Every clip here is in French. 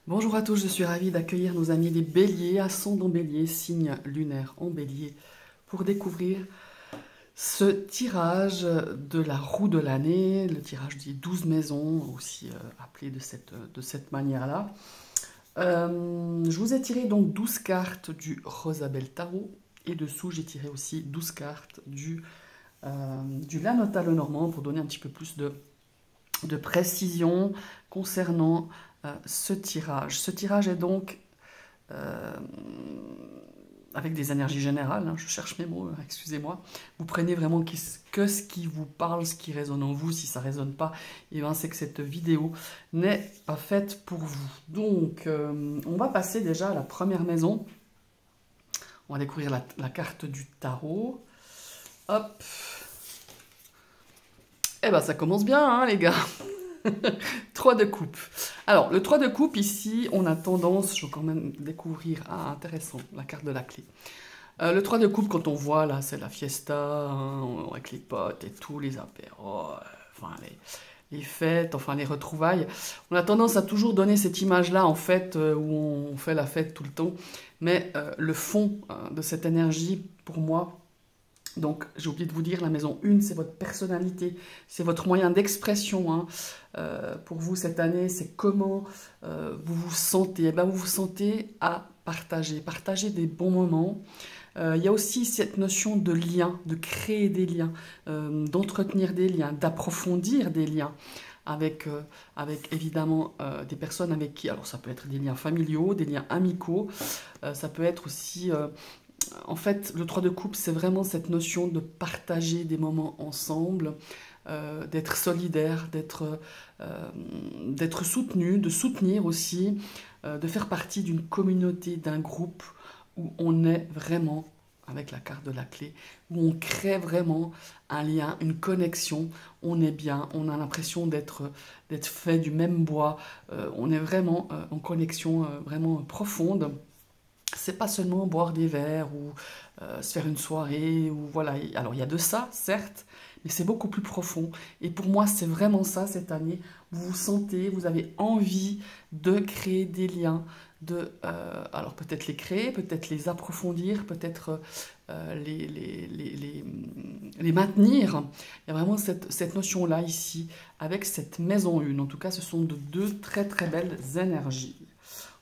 Bonjour à tous, je suis ravie d'accueillir nos amis les béliers, ascendant bélier, signe lunaire en bélier, pour découvrir ce tirage de la roue de l'année, le tirage des 12 maisons, aussi appelé de cette manière-là. Je vous ai tiré donc 12 cartes du Rosabelle Tarot, et dessous j'ai tiré aussi 12 cartes du Lanota Lenormand pour donner un petit peu plus de précision concernant ce tirage. Ce tirage est donc avec des énergies générales, hein, je cherche mes mots, excusez-moi. Vous prenez vraiment que ce qui vous parle, ce qui résonne en vous. Si ça ne résonne pas, eh ben, c'est que cette vidéo n'est pas faite pour vous. Donc, on va passer déjà à la première maison. On va découvrir la carte du tarot. Hop. Eh ben, ça commence bien, hein, les gars. 3 de coupe. Alors, le 3 de coupe, ici, on a tendance, je vais quand même découvrir, intéressant, la carte de la clé. Le 3 de coupe, quand on voit, là, c'est la fiesta, hein, avec les potes et tout, les apéros, enfin, les fêtes, enfin, les retrouvailles. On a tendance à toujours donner cette image-là, en fait, où on fait la fête tout le temps. Mais le fond de cette énergie, pour moi, donc, j'ai oublié de vous dire, la maison 1, c'est votre personnalité, c'est votre moyen d'expression. Hein. Pour vous, cette année, c'est comment vous vous sentez. Eh bien, vous vous sentez à partager des bons moments. Il y a aussi cette notion de lien, de créer des liens, d'entretenir des liens, d'approfondir des liens avec évidemment des personnes avec qui, alors ça peut être des liens familiaux, des liens amicaux, ça peut être aussi... en fait, le 3 de coupe, c'est vraiment cette notion de partager des moments ensemble, d'être solidaire, d'être soutenu, de soutenir aussi, de faire partie d'une communauté, d'un groupe où on est vraiment, avec la carte de la clé, où on crée vraiment un lien, une connexion, on est bien, on a l'impression d'être fait du même bois, on est vraiment en connexion vraiment profonde. C'est pas seulement boire des verres ou se faire une soirée, ou voilà. Alors il y a de ça, certes, mais c'est beaucoup plus profond. Et pour moi, c'est vraiment ça cette année. Vous vous sentez, vous avez envie de créer des liens, alors peut-être les créer, peut-être les approfondir, peut-être les maintenir. Il y a vraiment cette notion-là ici, avec cette maison 1. En tout cas, ce sont de deux très très belles énergies.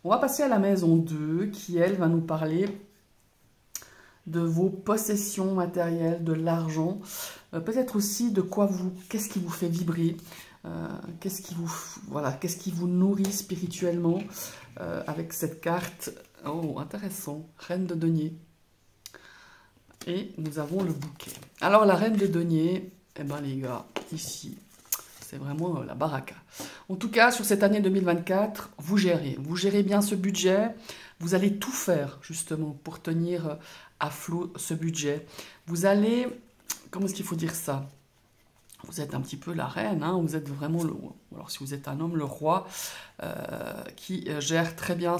On va passer à la maison 2 qui, elle, va nous parler de vos possessions matérielles, de l'argent, peut-être aussi de qu'est-ce qui vous fait vibrer, qu'est-ce qui vous nourrit spirituellement avec cette carte. Oh, intéressant, Reine de denier. Et nous avons le bouquet. Alors, la Reine de denier, eh ben les gars, ici, c'est vraiment la baraka. En tout cas, sur cette année 2024, vous gérez bien ce budget. Vous allez tout faire, justement, pour tenir à flot ce budget. Vous allez, comment est-ce qu'il faut dire ça? Vous êtes un petit peu la reine, hein, vous êtes vraiment, alors si vous êtes un homme, le roi, qui gère très bien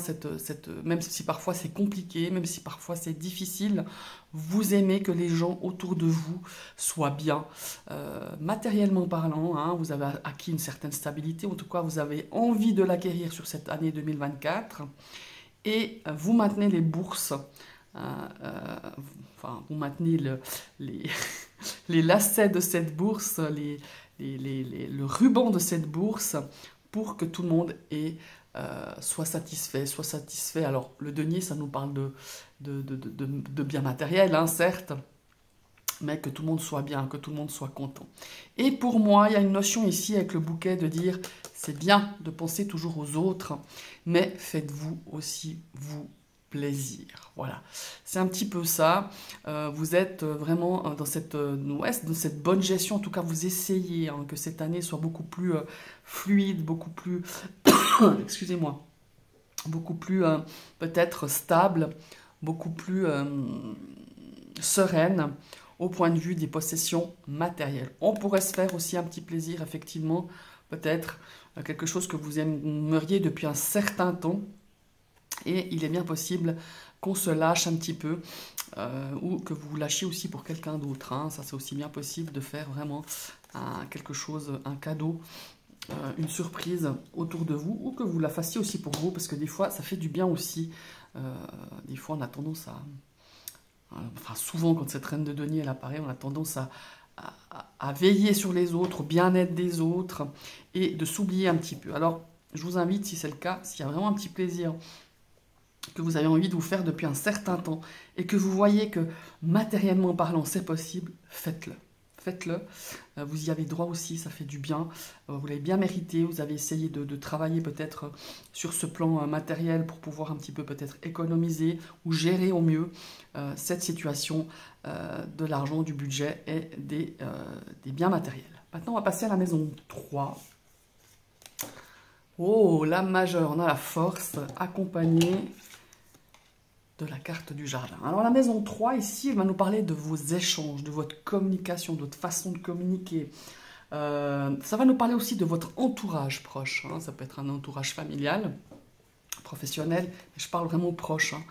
même si parfois c'est compliqué, même si parfois c'est difficile, vous aimez que les gens autour de vous soient bien. Matériellement parlant, hein, vous avez acquis une certaine stabilité, en tout cas vous avez envie de l'acquérir sur cette année 2024, et vous maintenez les bourses, enfin vous maintenez les lacets de cette bourse, le ruban de cette bourse, pour que tout le monde soit satisfait. Alors, le denier, ça nous parle de biens matériels, hein, certes, mais que tout le monde soit bien, que tout le monde soit content. Et pour moi, il y a une notion ici avec le bouquet de dire, c'est bien de penser toujours aux autres, mais faites-vous aussi vous plaisir. Voilà, c'est un petit peu ça. Vous êtes vraiment dans cette bonne gestion. En tout cas, vous essayez que cette année soit beaucoup plus fluide, beaucoup plus, excusez-moi, beaucoup plus peut-être stable, beaucoup plus sereine au point de vue des possessions matérielles. On pourrait se faire aussi un petit plaisir, effectivement, peut-être quelque chose que vous aimeriez depuis un certain temps. Et il est bien possible qu'on se lâche un petit peu, ou que vous vous lâchiez aussi pour quelqu'un d'autre. Hein. Ça, c'est aussi bien possible de faire vraiment quelque chose, un cadeau une surprise autour de vous, ou que vous la fassiez aussi pour vous, parce que des fois, ça fait du bien aussi. Des fois, on a tendance à... Enfin, souvent, quand cette reine de denier, elle apparaît, on a tendance à veiller sur les autres, au bien-être des autres, et de s'oublier un petit peu. Alors, je vous invite, si c'est le cas, s'il y a vraiment un petit plaisir que vous avez envie de vous faire depuis un certain temps, et que vous voyez que, matériellement parlant, c'est possible, faites-le. Faites-le, vous y avez droit aussi, ça fait du bien, vous l'avez bien mérité, vous avez essayé de travailler peut-être sur ce plan matériel pour pouvoir un petit peu peut-être économiser ou gérer au mieux cette situation de l'argent, du budget et des biens matériels. Maintenant, on va passer à la maison 3. Oh, la majeure, on a la force accompagnée de la carte du jardin. Alors la maison 3 ici, elle va nous parler de vos échanges, de votre communication, de votre façon de communiquer. Ça va nous parler aussi de votre entourage proche. Hein. Ça peut être un entourage familial, professionnel, mais je parle vraiment proche, hein,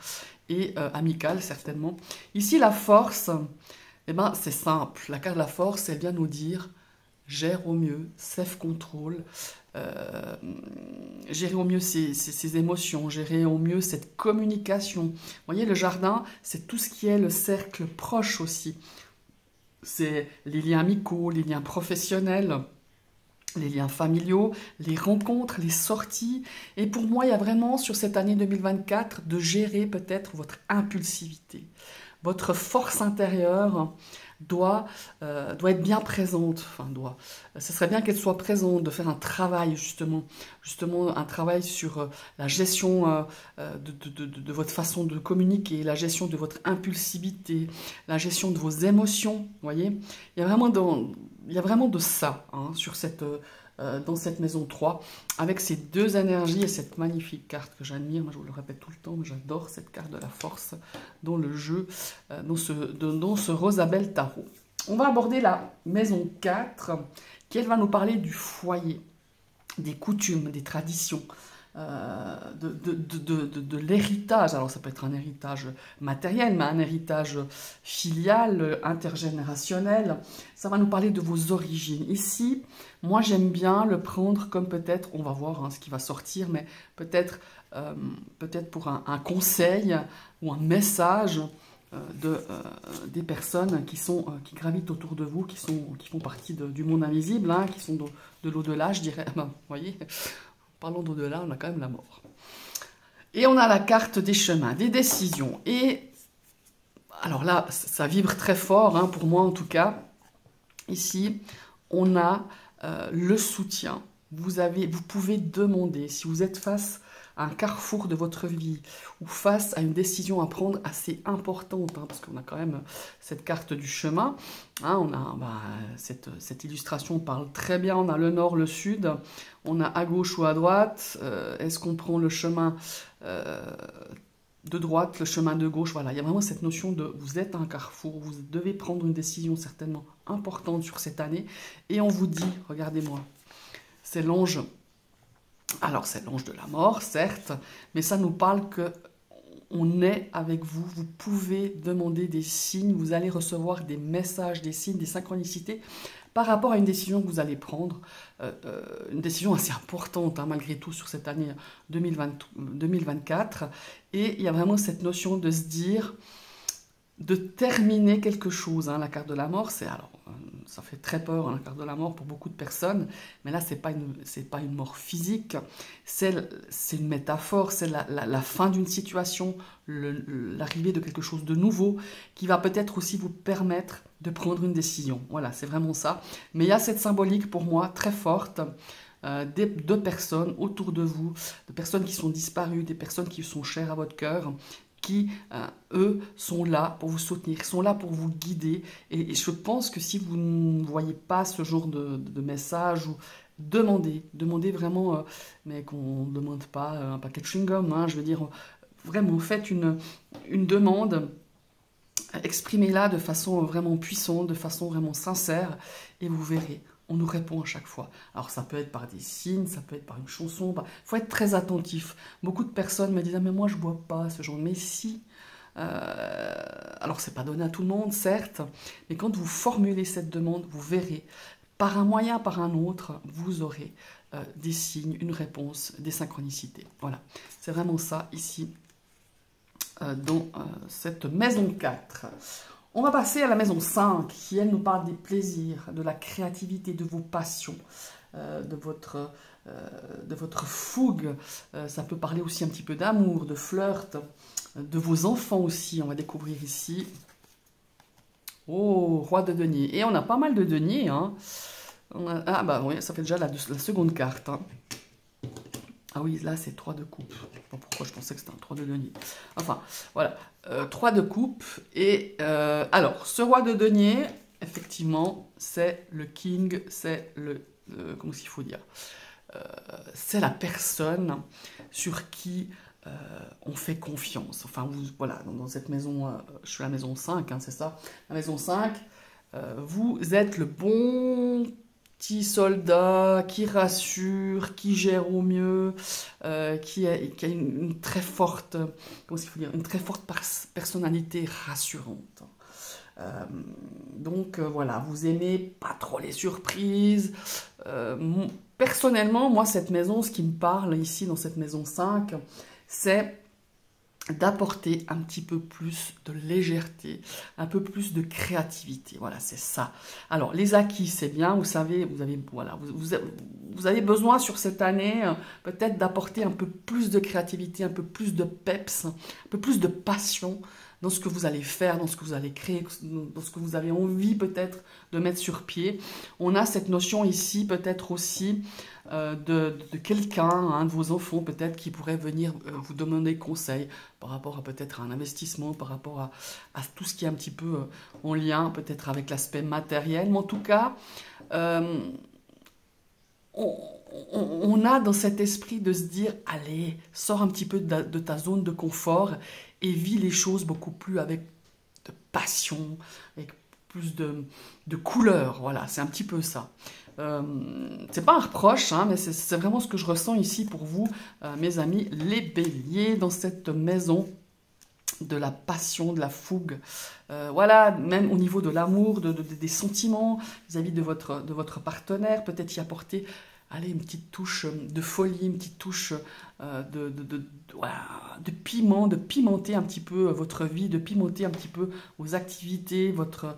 et amical certainement. Ici la force, eh ben, c'est simple. La carte de la force, elle vient nous dire gère au mieux, self-control, gérer au mieux ses émotions, gérer au mieux cette communication. Vous voyez, le jardin, c'est tout ce qui est le cercle proche aussi. C'est les liens amicaux, les liens professionnels, les liens familiaux, les rencontres, les sorties. Et pour moi, il y a vraiment sur cette année 2024 de gérer peut-être votre impulsivité. Votre force intérieure doit être bien présente, enfin ce serait bien qu'elle soit présente, de faire un travail justement un travail sur la gestion de votre façon de communiquer, la gestion de votre impulsivité, la gestion de vos émotions, vous voyez, il y a vraiment de ça hein, dans cette maison 3, avec ces deux énergies et cette magnifique carte que j'admire. Moi, je vous le répète tout le temps, mais j'adore cette carte de la force dans le jeu, dans ce Rosabelle Tarot. On va aborder la maison 4, qui elle va nous parler du foyer, des coutumes, des traditions, de l'héritage. Alors ça peut être un héritage matériel, mais un héritage filial, intergénérationnel. Ça va nous parler de vos origines. Ici, moi j'aime bien le prendre comme peut-être, on va voir hein, ce qui va sortir, mais peut-être pour un conseil ou un message des personnes qui gravitent autour de vous, qui font partie du monde invisible, hein, qui sont de l'au-delà, je dirais. Ben, vous voyez, parlons d'au-delà, on a quand même la mort. Et on a la carte des chemins, des décisions. Et alors là, ça vibre très fort, hein, pour moi en tout cas. Ici, on a le soutien. Vous pouvez demander, si vous êtes face à un carrefour de votre vie ou face à une décision à prendre assez importante, hein, parce qu'on a quand même cette carte du chemin, hein, on a cette illustration parle très bien, on a le nord, le sud, on a à gauche ou à droite, est-ce qu'on prend le chemin de droite, le chemin de gauche, voilà, il y a vraiment cette notion de vous êtes à un carrefour, vous devez prendre une décision certainement importante sur cette année, et on vous dit, regardez-moi, c'est l'ange. Alors, c'est l'ange de la mort, certes, mais ça nous parle que on est avec vous. Vous pouvez demander des signes, vous allez recevoir des messages, des signes, des synchronicités par rapport à une décision que vous allez prendre, une décision assez importante, hein, malgré tout, sur cette année 2024. Et il y a vraiment cette notion de se dire, de terminer quelque chose. Hein. La carte de la mort, ça fait très peur, hein, la carte de la mort pour beaucoup de personnes, mais là, c'est pas une mort physique, c'est une métaphore, c'est la fin d'une situation, l'arrivée de quelque chose de nouveau, qui va peut-être aussi vous permettre de prendre une décision. Voilà, c'est vraiment ça. Mais il y a cette symbolique pour moi très forte, de personnes autour de vous, de personnes qui sont disparues, des personnes qui sont chères à votre cœur, qui, eux, sont là pour vous soutenir, sont là pour vous guider. Et je pense que si vous ne voyez pas ce genre de message, ou demandez vraiment, mais qu'on ne demande pas un paquet de chewing-gum, hein, je veux dire, vraiment, faites une demande, exprimez-la de façon vraiment puissante, de façon vraiment sincère, et vous verrez. On nous répond à chaque fois. Alors ça peut être par des signes, ça peut être par une chanson. Il faut être très attentif. Beaucoup de personnes me disent « Ah mais moi je ne bois pas ce genre de... » Mais si. Alors c'est pas donné à tout le monde, certes. Mais quand vous formulez cette demande, vous verrez. par un moyen, par un autre, vous aurez des signes, une réponse, des synchronicités. Voilà, c'est vraiment ça ici dans cette maison 4. On va passer à la maison 5, qui elle nous parle des plaisirs, de la créativité, de vos passions, de votre fougue. Ça peut parler aussi un petit peu d'amour, de flirt, de vos enfants aussi, on va découvrir ici. Oh, roi de denier. Et on a pas mal de deniers, hein. Ah bah oui, ça fait déjà la seconde carte, hein. Ah oui, là c'est 3 de coupe. Je sais pas pourquoi je pensais que c'était un 3 de denier. Enfin, voilà. 3 de coupe. Et alors, ce roi de denier, effectivement, c'est le king, c'est le... comment il faut dire, c'est la personne sur qui on fait confiance. Enfin, vous, voilà, dans cette maison, je suis à la maison 5, hein, c'est ça. La maison 5, vous êtes le bon petit soldat qui rassure, qui gère au mieux, qui a une très forte, comment il faut dire, une très forte personnalité rassurante. Donc voilà, vous aimez pas trop les surprises. Personnellement, moi, cette maison, ce qui me parle ici dans cette maison 5, c'est d'apporter un petit peu plus de légèreté, un peu plus de créativité. Voilà, c'est ça. Alors, les acquis, c'est bien, vous savez, vous avez besoin sur cette année peut-être d'apporter un peu plus de créativité, un peu plus de peps, un peu plus de passion dans ce que vous allez faire, dans ce que vous allez créer, dans ce que vous avez envie peut-être de mettre sur pied. On a cette notion ici peut-être aussi de quelqu'un, un de vos enfants peut-être qui pourrait venir vous demander conseil par rapport à peut-être un investissement, par rapport à tout ce qui est un petit peu en lien peut-être avec l'aspect matériel. Mais en tout cas, on a dans cet esprit de se dire, allez, sors un petit peu de ta zone de confort et vis les choses beaucoup plus avec de passion, avec plus de couleur. Voilà, c'est un petit peu ça. C'est pas un reproche, hein, mais c'est vraiment ce que je ressens ici pour vous, mes amis, les béliers, dans cette maison de la passion, de la fougue. Voilà, même au niveau de l'amour, des sentiments vis-à-vis de votre partenaire, peut-être y apporter, allez, une petite touche de folie, une petite touche de piment, de pimenter un petit peu votre vie, de pimenter un petit peu vos activités, votre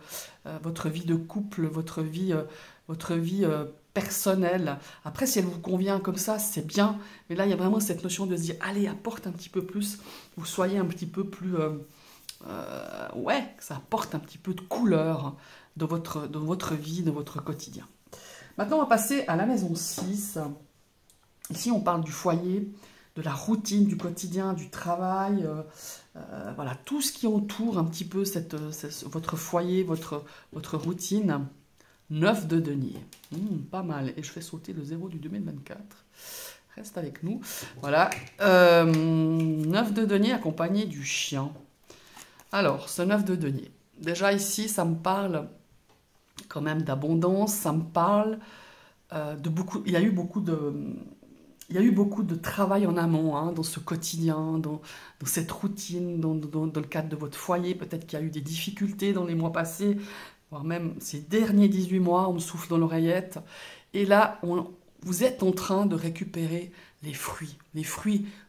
vie de couple, votre vie personnelle. Après, si elle vous convient comme ça, c'est bien. Mais là, il y a vraiment cette notion de se dire, allez, apporte un petit peu plus, vous soyez un petit peu plus... ouais, que ça apporte un petit peu de couleur dans votre vie, dans votre quotidien. Maintenant, on va passer à la maison 6. Ici, on parle du foyer, de la routine, du quotidien, du travail. Voilà, tout ce qui entoure un petit peu votre foyer, votre routine. 9 de denier. Pas mal. Et je fais sauter le 0 du 2024. Reste avec nous. Voilà. 9 de denier accompagné du chien. Alors, ce 9 de denier. Déjà ici, ça me parle quand même d'abondance. Ça me parle de beaucoup... Il y a eu beaucoup de travail en amont, hein, dans ce quotidien, dans cette routine, dans le cadre de votre foyer. Peut-être qu'il y a eu des difficultés dans les mois passés, voire même ces derniers 18 mois, on me souffle dans l'oreillette. Et là, vous êtes en train de récupérer les fruits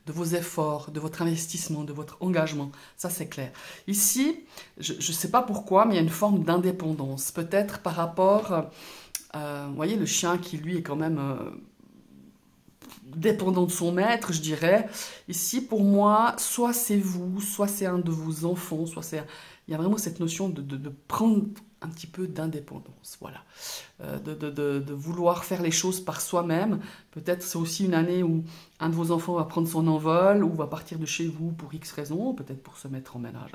de vos efforts, de votre investissement, de votre engagement. Ça, c'est clair. Ici, je ne sais pas pourquoi, mais il y a une forme d'indépendance. Peut-être par rapport, vous voyez, le chien qui, lui, est quand même... dépendant de son maître, je dirais. Ici, pour moi, soit c'est vous, soit c'est un de vos enfants, soit c'est... Il y a vraiment cette notion de prendre un petit peu d'indépendance, voilà. De vouloir faire les choses par soi-même. Peut-être c'est aussi une année où un de vos enfants va prendre son envol ou va partir de chez vous pour X raisons, peut-être pour se mettre en ménage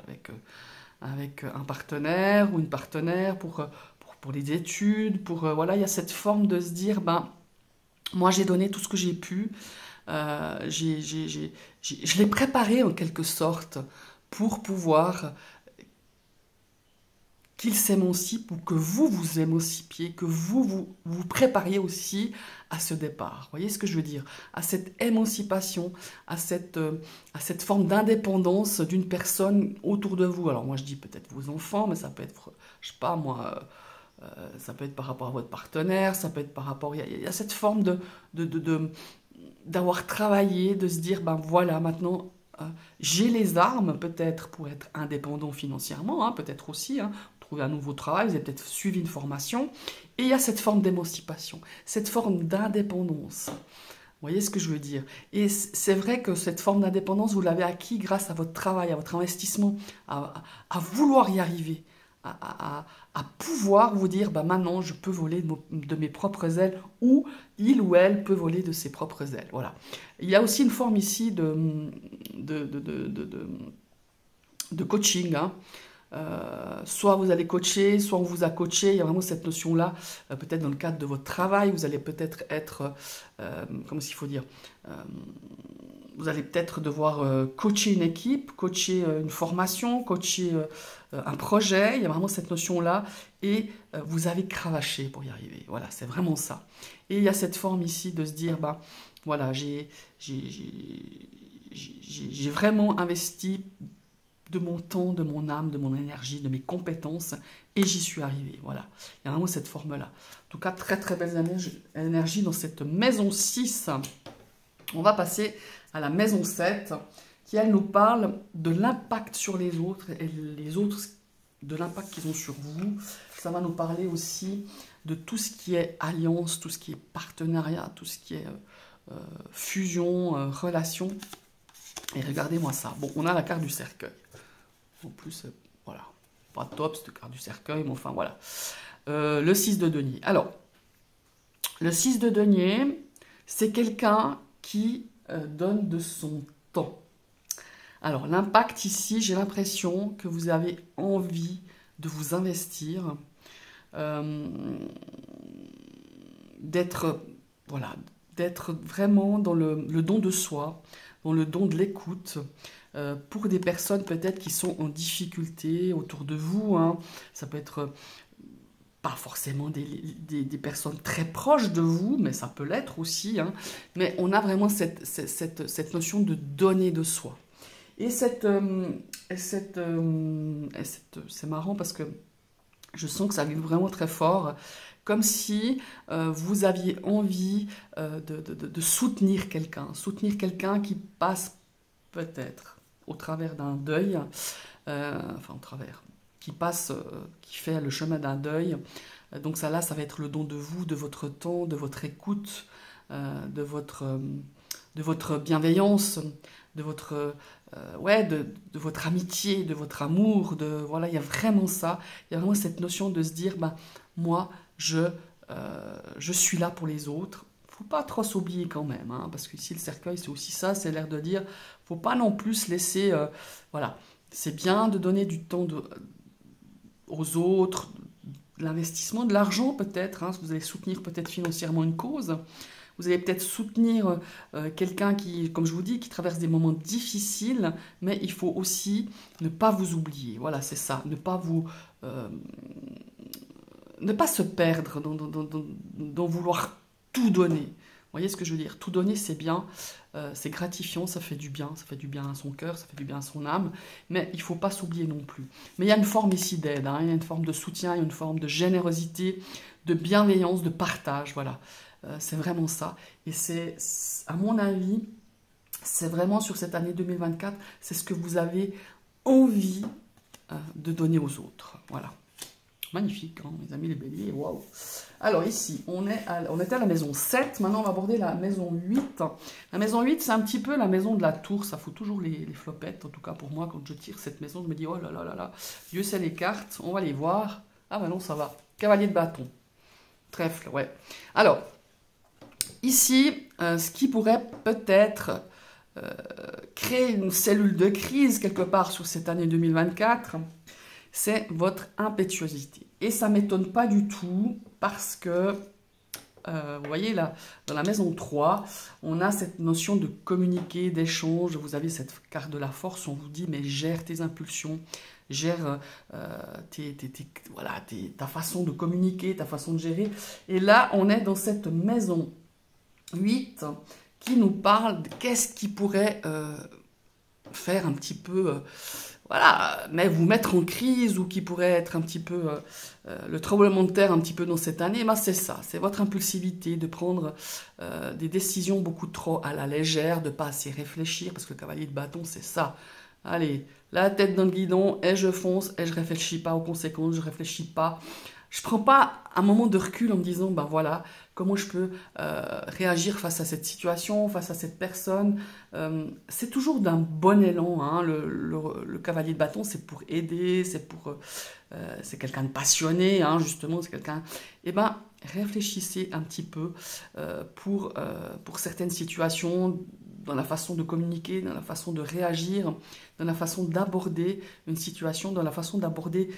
avec un partenaire ou une partenaire, pour les études, voilà, il y a cette forme de se dire, ben, moi, j'ai donné tout ce que j'ai pu. Je l'ai préparé en quelque sorte pour pouvoir qu'il s'émancipe ou que vous vous émancipiez, que vous prépariez aussi à ce départ. Vous voyez ce que je veux dire? À cette émancipation, à cette forme d'indépendance d'une personne autour de vous. Alors moi, je dis peut-être vos enfants, mais ça peut être, je sais pas moi... ça peut être par rapport à votre partenaire, ça peut être par rapport... Il y a cette forme d'avoir travaillé, de se dire, ben voilà, maintenant, j'ai les armes peut-être pour être indépendant financièrement, hein, peut-être aussi, hein, trouver un nouveau travail, vous avez peut-être suivi une formation, et il y a cette forme d'émancipation, cette forme d'indépendance. Vous voyez ce que je veux dire? Et c'est vrai que cette forme d'indépendance, vous l'avez acquis grâce à votre travail, à votre investissement, à vouloir y arriver, à pouvoir vous dire, bah maintenant je peux voler de mes propres ailes, ou il ou elle peut voler de ses propres ailes. Voilà. Il y a aussi une forme ici de coaching, hein. Soit vous allez coacher, soit on vous a coaché, il y a vraiment cette notion-là, peut-être dans le cadre de votre travail, vous allez peut-être être, comment est-ce qu'il faut dire, vous allez peut-être devoir coacher une équipe, coacher une formation, coacher un projet, il y a vraiment cette notion-là, et vous avez cravaché pour y arriver, voilà, c'est vraiment ça. Et il y a cette forme ici de se dire, bah, voilà, j'ai vraiment investi de mon temps, de mon âme, de mon énergie, de mes compétences, et j'y suis arrivé. Voilà, il y a vraiment cette forme-là. En tout cas, très très belle énergie dans cette maison 6. On va passer à la maison 7, qui elle nous parle de l'impact sur les autres, et les autres, de l'impact qu'ils ont sur vous. Ça va nous parler aussi de tout ce qui est alliance, tout ce qui est partenariat, tout ce qui est fusion, relation. Et regardez-moi ça. Bon, on a la carte du cercueil. En plus, voilà, pas top cette carte du cercueil, mais enfin voilà. Le 6 de denier. Alors, le 6 de denier, c'est quelqu'un qui donne de son temps. Alors, l'impact ici, j'ai l'impression que vous avez envie de vous investir, d'être vraiment dans le don de soi, dans le don de l'écoute, pour des personnes peut-être qui sont en difficulté autour de vous, hein. Ça peut être pas forcément des personnes très proches de vous, mais ça peut l'être aussi, hein. Mais on a vraiment cette notion de donner de soi. Et c'est marrant parce que je sens que ça arrive vraiment très fort, comme si vous aviez envie de soutenir quelqu'un qui passe peut-être au travers d'un deuil, qui fait le chemin d'un deuil. Donc ça là, ça va être le don de vous, de votre temps, de votre écoute, de votre bienveillance, de votre amitié, de votre amour, voilà, il y a vraiment ça, il y a vraiment cette notion de se dire, ben, moi, je suis là pour les autres. Faut pas trop s'oublier quand même, hein, parce que ici le cercueil c'est aussi ça, c'est l'air de dire, faut pas non plus se laisser, voilà, c'est bien de donner du temps aux autres, de l'investissement, de l'argent peut-être, hein, vous allez soutenir peut-être financièrement une cause, vous allez peut-être soutenir quelqu'un qui, comme je vous dis, qui traverse des moments difficiles, mais il faut aussi ne pas vous oublier, voilà, c'est ça, ne pas se perdre dans vouloir tout donner. Vous voyez ce que je veux dire? Tout donner, c'est bien, c'est gratifiant, ça fait du bien à son cœur, ça fait du bien à son âme, mais il ne faut pas s'oublier non plus. Mais il y a une forme ici d'aide, hein, il y a une forme de soutien, il y a une forme de générosité, de bienveillance, de partage, voilà. C'est vraiment ça. Et c'est, à mon avis, c'est vraiment sur cette année 2024, c'est ce que vous avez envie de donner aux autres. Voilà. Magnifique, hein, mes amis les béliers, waouh. Alors ici, on était à la maison 7, maintenant on va aborder la maison 8. La maison 8, c'est un petit peu la maison de la tour, ça fout toujours les flopettes, en tout cas pour moi, quand je tire cette maison, je me dis, oh là là là là, Dieu sait les cartes, on va les voir. Ah ben non, ça va, cavalier de bâton, trèfle, ouais. Alors, ici, ce qui pourrait peut-être créer une cellule de crise quelque part sur cette année 2024, c'est votre impétuosité. Et ça ne m'étonne pas du tout parce que, vous voyez là, dans la maison 3, on a cette notion de communiquer, d'échange. Vous avez cette carte de la force, on vous dit, mais gère tes impulsions, gère ta façon de communiquer, ta façon de gérer. Et là, on est dans cette maison 8 qui nous parle de qu'est-ce qui pourrait faire un petit peu, voilà, mais vous mettre en crise ou qui pourrait être un petit peu le tremblement de terre un petit peu dans cette année, ben c'est ça, c'est votre impulsivité de prendre des décisions beaucoup trop à la légère, de pas assez réfléchir, parce que le cavalier de bâton, c'est ça. Allez, la tête dans le guidon, et je fonce, et je réfléchis pas aux conséquences, je réfléchis pas. Je prends pas un moment de recul en me disant, ben voilà, comment je peux réagir face à cette situation, face à cette personne. C'est toujours d'un bon élan, hein. Le cavalier de bâton, c'est pour aider, c'est quelqu'un de passionné, hein, justement, c'est quelqu'un... Eh ben, réfléchissez un petit peu pour certaines situations, dans la façon de communiquer, dans la façon de réagir, dans la façon d'aborder une situation, dans la façon d'aborder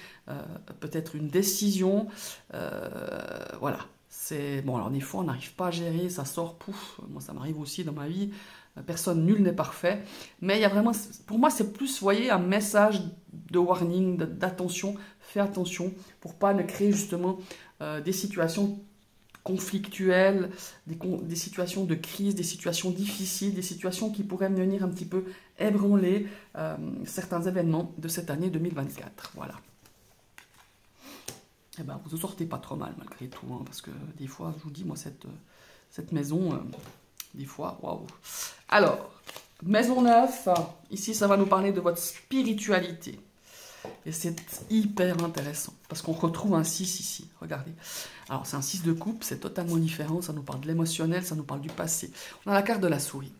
peut-être une décision. Voilà. C'est bon, alors des fois on n'arrive pas à gérer, ça sort, pouf, moi ça m'arrive aussi dans ma vie, personne, nul n'est parfait, mais il y a vraiment, pour moi c'est plus, vous voyez, un message de warning, d'attention, fais attention pour pas ne créer justement des situations conflictuelles, des situations de crise, des situations difficiles, des situations qui pourraient venir un petit peu ébranler certains événements de cette année 2024. Voilà. Eh ben, vous en sortez pas trop mal malgré tout, hein, parce que des fois, je vous dis, moi, cette maison, des fois, waouh. Alors, maison 9, ici, ça va nous parler de votre spiritualité. Et c'est hyper intéressant, parce qu'on retrouve un 6 ici, regardez. Alors, c'est un 6 de coupe, c'est totalement différent, ça nous parle de l'émotionnel, ça nous parle du passé. On a la carte de la souris.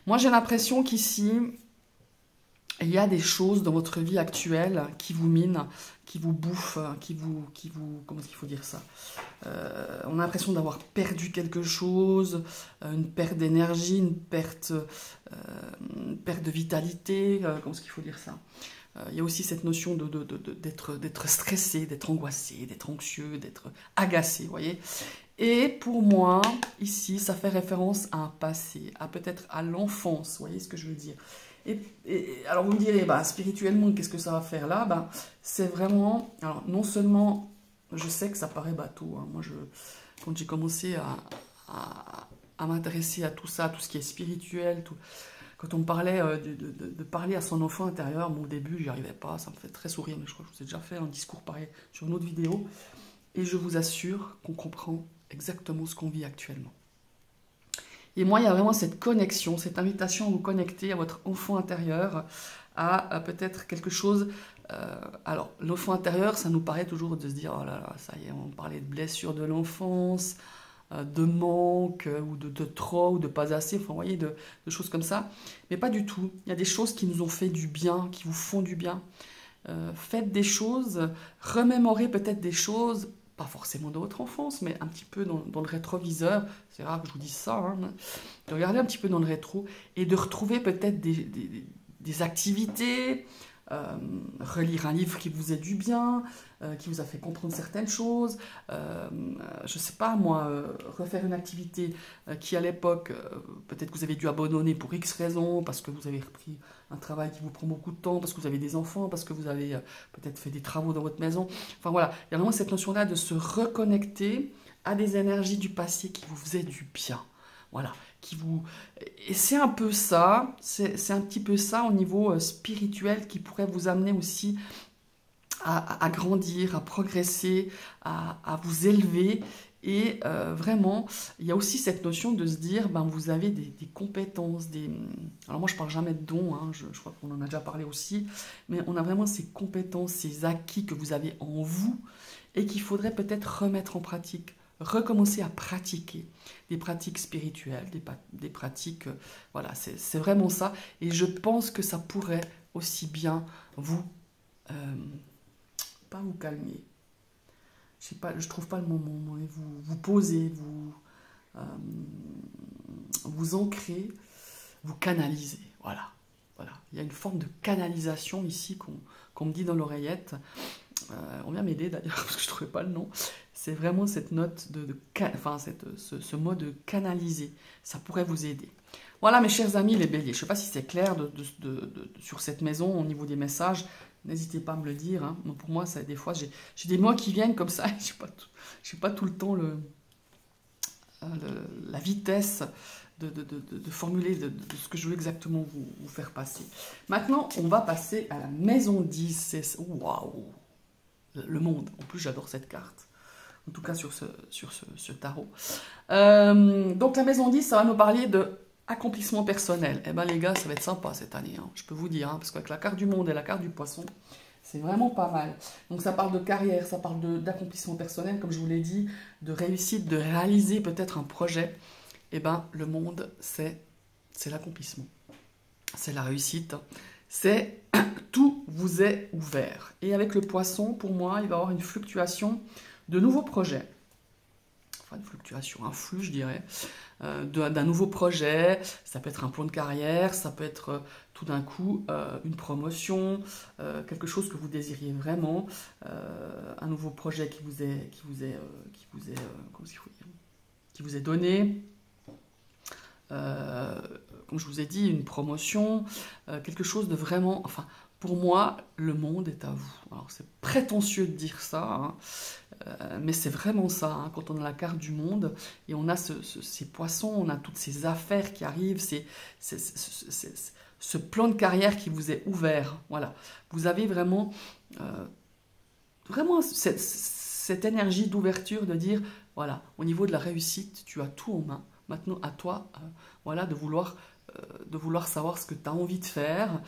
Moi, j'ai l'impression qu'ici, il y a des choses dans votre vie actuelle qui vous minent, qui vous bouffent, comment est-ce qu'il faut dire ça? On a l'impression d'avoir perdu quelque chose, une perte d'énergie, une perte de vitalité, comment est-ce qu'il faut dire ça? Il y a aussi cette notion d'être stressé, d'être angoissé, d'être anxieux, d'être agacé, vous voyez. Et pour moi, ici, ça fait référence à un passé, à peut-être à l'enfance, vous voyez ce que je veux dire. Et alors vous me direz, bah, spirituellement, qu'est-ce que ça va faire là? Bah, c'est vraiment, alors non seulement, je sais que ça paraît bateau, hein, moi quand j'ai commencé à m'intéresser à tout ça, tout ce qui est spirituel, quand on me parlait de parler à son enfant intérieur, bon, au début, j'y arrivais pas, ça me fait très sourire, mais je crois que je vous ai déjà fait un discours pareil sur une autre vidéo, et je vous assure qu'on comprend exactement ce qu'on vit actuellement. Et moi, il y a vraiment cette connexion, cette invitation à vous connecter à votre enfant intérieur, à peut-être quelque chose. Alors, l'enfant intérieur, ça nous paraît toujours de se dire, oh là là, ça y est, on parlait de blessures de l'enfance, de manque, ou de trop, ou de pas assez, enfin, vous voyez, de choses comme ça. Mais pas du tout. Il y a des choses qui nous ont fait du bien, qui vous font du bien. Faites des choses, remémorez peut-être des choses, pas forcément de votre enfance, mais un petit peu dans le rétroviseur, c'est rare que je vous dise ça, hein, de regarder un petit peu dans le rétro et de retrouver peut-être des activités, relire un livre qui vous a du bien, qui vous a fait comprendre certaines choses, je ne sais pas moi, refaire une activité qui à l'époque, peut-être que vous avez dû abandonner pour X raisons, parce que vous avez repris un travail qui vous prend beaucoup de temps, parce que vous avez des enfants, parce que vous avez peut-être fait des travaux dans votre maison. Enfin voilà, il y a vraiment cette notion-là de se reconnecter à des énergies du passé qui vous faisaient du bien. Voilà, et c'est un peu ça, c'est un petit peu ça au niveau spirituel qui pourrait vous amener aussi à grandir, à progresser, à vous élever. Et vraiment, il y a aussi cette notion de se dire, ben, vous avez des compétences, alors moi je parle jamais de dons, hein, je crois qu'on en a déjà parlé aussi, mais on a vraiment ces compétences, ces acquis que vous avez en vous et qu'il faudrait peut-être remettre en pratique, recommencer à pratiquer des pratiques spirituelles, des pratiques, voilà, c'est vraiment ça. Et je pense que ça pourrait aussi bien vous, pas vous calmer, je sais pas, je trouve pas le moment, mais vous poser, vous ancrer, vous canaliser, voilà. Voilà. Il y a une forme de canalisation ici qu'on me dit dans l'oreillette. On vient m'aider d'ailleurs parce que je ne trouvais pas le nom. C'est vraiment cette note ce mot de canaliser. Ça pourrait vous aider. Voilà mes chers amis les béliers. Je ne sais pas si c'est clair sur cette maison au niveau des messages. N'hésitez pas à me le dire. Hein. Pour moi, des fois, j'ai des mots qui viennent comme ça. Je n'ai pas tout le temps la vitesse de formuler de ce que je veux exactement vous faire passer. Maintenant, on va passer à la maison 10. Waouh! Le monde. En plus, j'adore cette carte. En tout cas, sur ce tarot. Donc, la maison 10, ça va nous parler de accomplissement personnel. Eh bien, les gars, ça va être sympa cette année. Hein, je peux vous dire. Hein, parce qu'avec la carte du monde et la carte du poisson, c'est vraiment pas mal. Donc, ça parle de carrière, ça parle d'accomplissement personnel, comme je vous l'ai dit, de réussite, de réaliser peut-être un projet. Eh bien, le monde, c'est l'accomplissement. C'est la réussite. C'est tout vous est ouvert. Et avec le poisson, pour moi, il va y avoir une fluctuation de nouveaux projets. Enfin, une fluctuation, un flux, je dirais, d'un nouveau projet. Ça peut être un plan de carrière, ça peut être tout d'un coup une promotion, quelque chose que vous désiriez vraiment, un nouveau projet qui vous est donné. Comme je vous ai dit, une promotion, quelque chose de vraiment... Enfin, pour moi, le monde est à vous. Alors, c'est prétentieux de dire ça, hein, mais c'est vraiment ça. Hein, quand on a la carte du monde et on a ces poissons, on a toutes ces affaires qui arrivent, ce plan de carrière qui vous est ouvert. Voilà. Vous avez vraiment cette énergie d'ouverture de dire, voilà, au niveau de la réussite, tu as tout en main. Maintenant, à toi, voilà, de vouloir savoir ce que tu as envie de faire.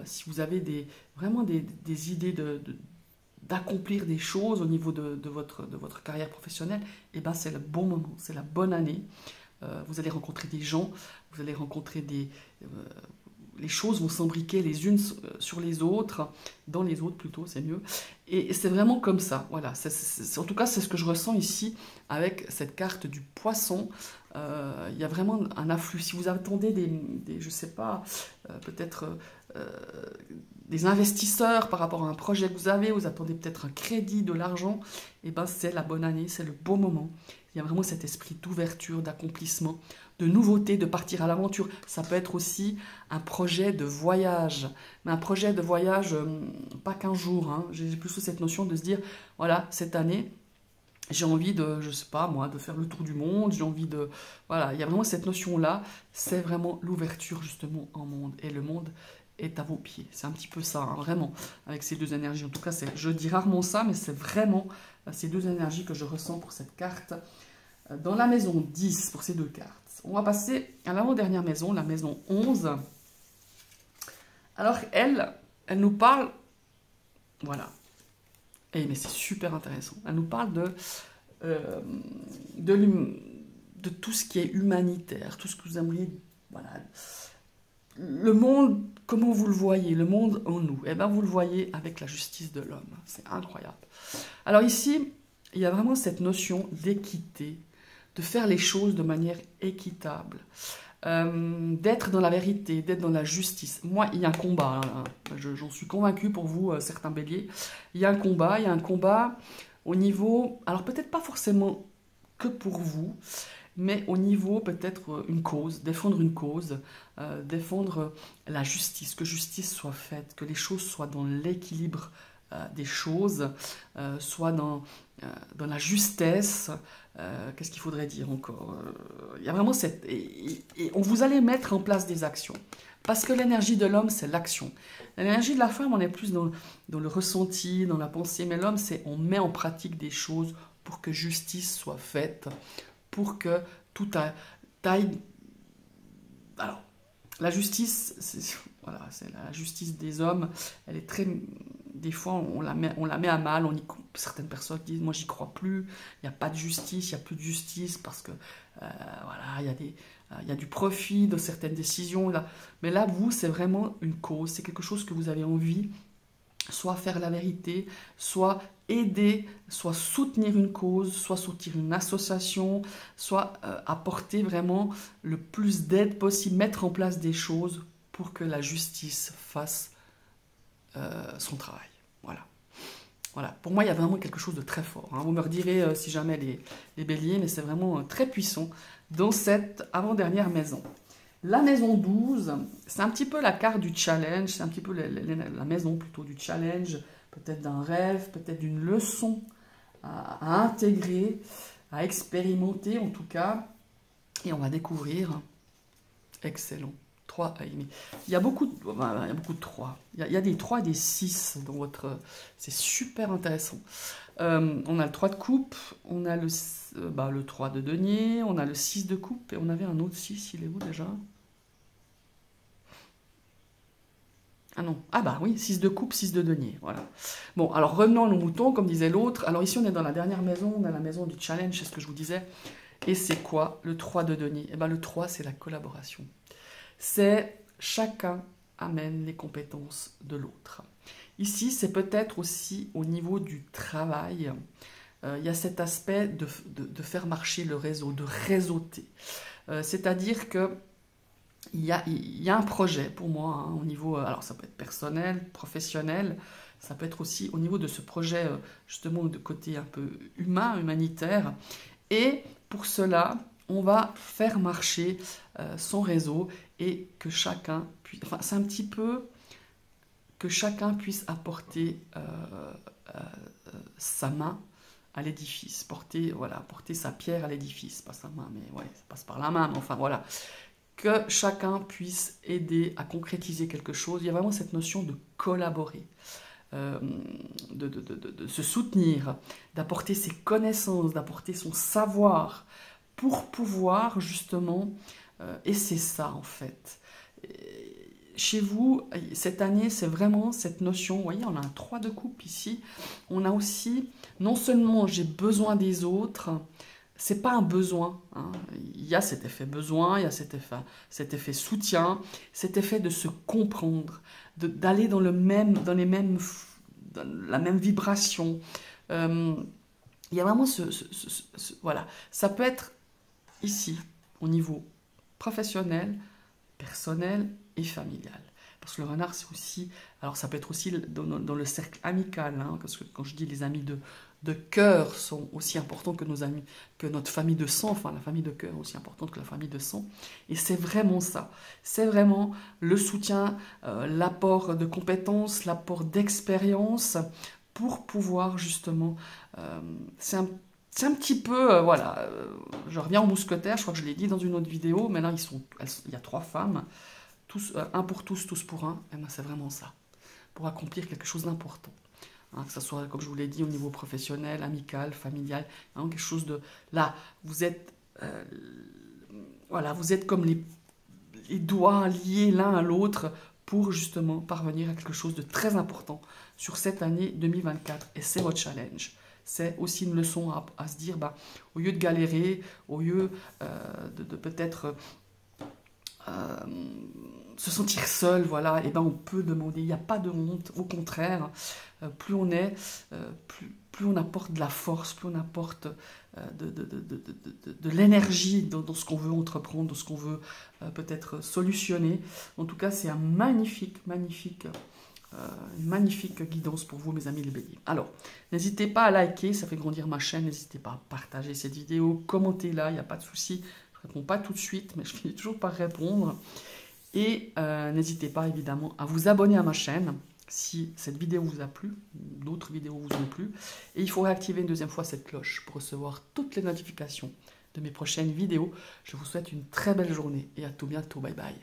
Si vous avez vraiment des idées d'accomplir des choses au niveau de votre carrière professionnelle, eh ben, c'est le bon moment, c'est la bonne année. Vous allez rencontrer des gens, vous allez rencontrer les choses vont s'embriquer les unes sur les autres, dans les autres plutôt, c'est mieux. Et c'est vraiment comme ça, voilà. En tout cas, c'est ce que je ressens ici avec cette carte du poisson. Il y a vraiment un afflux. Si vous attendez je sais pas, peut-être des investisseurs par rapport à un projet que vous attendez peut-être un crédit, de l'argent, et ben c'est la bonne année, c'est le bon moment. Il y a vraiment cet esprit d'ouverture, d'accomplissement, de nouveauté, de partir à l'aventure. Ça peut être aussi un projet de voyage. Mais un projet de voyage, pas qu'un jour. Hein. J'ai plus cette notion de se dire, voilà, cette année, j'ai envie de, je sais pas moi, de faire le tour du monde. J'ai envie de... Voilà, il y a vraiment cette notion-là. C'est vraiment l'ouverture justement en monde. Et le monde est à vos pieds. C'est un petit peu ça, hein, vraiment, avec ces deux énergies. En tout cas, je dis rarement ça, mais c'est vraiment ces deux énergies que je ressens pour cette carte. Dans la maison 10, pour ces deux cartes. On va passer à l'avant-dernière maison, la maison 11. Alors, elle nous parle... Voilà. Mais c'est super intéressant. Elle nous parle de tout ce qui est humanitaire, tout ce que vous aimeriez... Voilà. Le monde, comment vous le voyez, le monde en nous, eh bien, vous le voyez avec la justice de l'homme. C'est incroyable. Alors ici, il y a vraiment cette notion d'équité, de faire les choses de manière équitable, d'être dans la vérité, d'être dans la justice. Moi, il y a un combat, hein, j'en suis convaincue pour vous, certains béliers. Il y a un combat au niveau, alors peut-être pas forcément que pour vous, mais au niveau peut-être une cause, défendre une cause, défendre la justice, que justice soit faite, que les choses soient dans l'équilibre des choses, soit dans la justesse. Qu'est-ce qu'il faudrait dire encore? Il y a vraiment cette... Et vous allez mettre en place des actions. Parce que l'énergie de l'homme, c'est l'action. L'énergie de la femme, on est plus dans le ressenti, dans la pensée. Mais l'homme, c'est on met en pratique des choses pour que justice soit faite, pour que tout aille... Alors, la justice, voilà, c'est la justice des hommes, elle est très... Des fois, on la met à mal, certaines personnes disent, moi j'y crois plus, il n'y a pas de justice, il n'y a plus de justice, parce que, voilà, il y a du profit de certaines décisions. Là. Mais là, vous, c'est vraiment une cause, c'est quelque chose que vous avez envie, soit faire la vérité, soit aider, soit soutenir une cause, soit soutenir une association, soit apporter vraiment le plus d'aide possible, mettre en place des choses pour que la justice fasse son travail. Voilà. Pour moi, il y a vraiment quelque chose de très fort. Hein. Vous me redirez si jamais les béliers, mais c'est vraiment très puissant dans cette avant-dernière maison. La maison 12, c'est un petit peu la carte du challenge, c'est un petit peu la maison plutôt du challenge, peut-être d'un rêve, peut-être d'une leçon à intégrer, à expérimenter en tout cas. Et on va découvrir Excellent. 3 à aimer. Il y a beaucoup de 3. Il y a des 3 et des 6 dans votre... C'est super intéressant. On a le 3 de coupe, on a le 3 de denier, on a le 6 de coupe, et on avait un autre 6, il est où déjà? Ah non, ah bah oui, 6 de coupe, 6 de denier, voilà. Bon, alors revenons à nos moutons, comme disait l'autre. Alors ici, on est dans la dernière maison, on a la maison du challenge, c'est ce que je vous disais. Et c'est quoi le 3 de denier? Eh bien, le 3, c'est la collaboration. C'est chacun amène les compétences de l'autre. Ici, c'est peut-être aussi au niveau du travail. Il y a cet aspect de faire marcher le réseau, de réseauter. C'est-à-dire que il y a un projet pour moi, hein, au niveau, alors ça peut être personnel, professionnel, ça peut être aussi au niveau de ce projet, justement, de côté un peu humain, humanitaire. Et pour cela, on va faire marcher son réseau et que chacun puisse... Enfin, c'est un petit peu que chacun puisse apporter sa main à l'édifice, porter sa pierre à l'édifice, pas sa main, mais ouais, ça passe par la main, mais enfin voilà. Que chacun puisse aider à concrétiser quelque chose. Il y a vraiment cette notion de collaborer, de se soutenir, d'apporter ses connaissances, d'apporter son savoir pour pouvoir justement, et c'est ça en fait. Chez vous, cette année, c'est vraiment cette notion, vous voyez, on a un 3 de coupe ici, on a aussi, non seulement j'ai besoin des autres, c'est pas un besoin, hein. Il y a cet effet besoin, il y a cet effet soutien, cet effet de se comprendre, d'aller dans la même vibration. Il y a vraiment voilà, ça peut être ici, au niveau professionnel, personnel et familial. Parce que le renard, c'est aussi... Alors, ça peut être aussi dans le cercle amical, hein, parce que quand je dis les amis de cœur sont aussi importants que nos amis, que notre famille de sang, enfin, la famille de cœur est aussi importante que la famille de sang. Et c'est vraiment ça. C'est vraiment le soutien, l'apport de compétences, l'apport d'expérience pour pouvoir, justement... c'est un petit peu, voilà, je reviens aux mousquetaires, je crois que je l'ai dit dans une autre vidéo, mais là, il y a 3 femmes, un pour tous, tous pour un, et ben, c'est vraiment ça, pour accomplir quelque chose d'important. Hein, que ce soit, comme je vous l'ai dit, au niveau professionnel, amical, familial, hein, quelque chose de... Là, vous êtes, voilà, vous êtes comme les doigts liés l'un à l'autre pour justement parvenir à quelque chose de très important sur cette année 2024, et c'est votre challenge. C'est aussi une leçon à se dire, bah, au lieu de galérer, au lieu de peut-être se sentir seul, voilà, et ben on peut demander, il n'y a pas de honte, au contraire, plus on est, plus on apporte de la force, plus on apporte de l'énergie dans ce qu'on veut entreprendre, dans ce qu'on veut peut-être solutionner. En tout cas, c'est un une magnifique guidance pour vous, mes amis les béliers. Alors, n'hésitez pas à liker, ça fait grandir ma chaîne. N'hésitez pas à partager cette vidéo, commentez-la, il n'y a pas de souci. Je ne réponds pas tout de suite, mais je finis toujours par répondre. Et n'hésitez pas, évidemment, à vous abonner à ma chaîne si cette vidéo vous a plu, d'autres vidéos vous ont plu. Et il faut réactiver une deuxième fois cette cloche pour recevoir toutes les notifications de mes prochaines vidéos. Je vous souhaite une très belle journée et à tout bientôt. Bye bye.